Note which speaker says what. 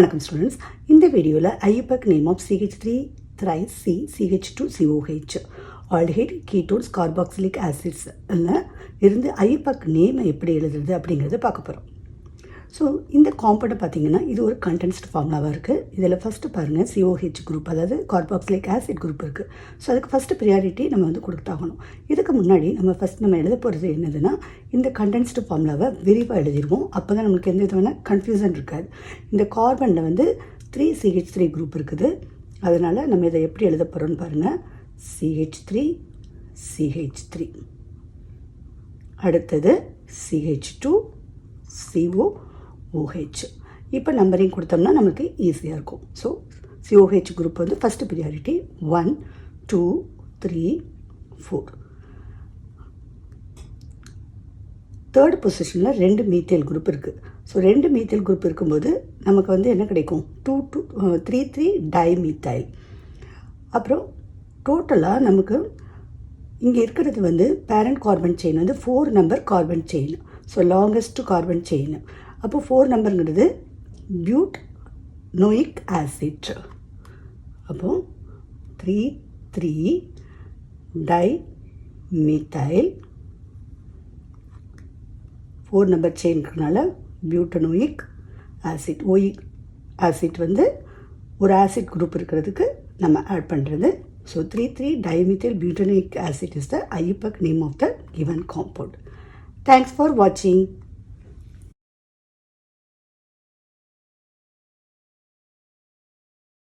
Speaker 1: வணக்கம் ஸ்டூடெண்ட்ஸ். இந்த வீடியோவில் IUPAC name of CH3 thrice C CH2 COH aldehyde ketones carboxylic acids இருந்து IUPAC நேமை எப்படி எழுதுறது அப்படிங்கிறத பார்க்க போகிறோம். ஸோ இந்த காம்பவுண்டை பார்த்தீங்கன்னா இது ஒரு கண்டென்ஸ்ட் ஃபார்முலாவாக இருக்குது. இதில் ஃபஸ்ட்டு பாருங்கள் COH குரூப், அதாவது கார்பாக்சிலிக் ஆசிட் குரூப் இருக்குது. ஸோ அதுக்கு ஃபஸ்ட்டு ப்ரியாரிட்டி நம்ம கொடுத்தாகணும். இதுக்கு முன்னாடி நம்ம எழுத போகிறது என்னதுன்னா, இந்த கண்டென்ஸ்டு ஃபார்முலாவை விரிவாக எழுதிடுவோம். அப்போ தான் நம்மளுக்கு எந்த விதமான கன்ஃபியூசன் இருக்காது. இந்த கார்பனில் 3CH3 குரூப் இருக்குது. அதனால் நம்ம இதை எப்படி எழுத போகிறோம்னு பாருங்கள். CH3 அடுத்தது CH2 COOH. இப்போ நம்பரிங் கொடுத்தோம்னா நமக்கு ஈஸியாக இருக்கும். So COH group first priority 1 2 3 4. Third பொசிஷனில் 2 மீத்தேல் குரூப் இருக்குது. ஸோ 2 மீத்தேல் குரூப் இருக்கும்போது நமக்கு என்ன கிடைக்கும், 3 டைமீத்தைல். அப்புறம் டோட்டலாக நமக்கு இங்கே இருக்கிறது parent carbon chain 4 number carbon chain. So longest carbon chain. அப்போ 4 நம்பருங்கிறது பியூட்டனோயிக் ஆசிட். அப்போது 3 டைமீத்தைல் 4 நம்பர் செயின்கிறதுனால பியூட்டனோயிக் ஆசிட். ஓயிக் ஆசிட் ஒரு ஆசிட் குரூப் இருக்கிறதுக்கு நம்ம ஆட் பண்ணுறது. So 3 dimethyl butanoic acid is the IUPAC name of the given compound. Thanks for watching.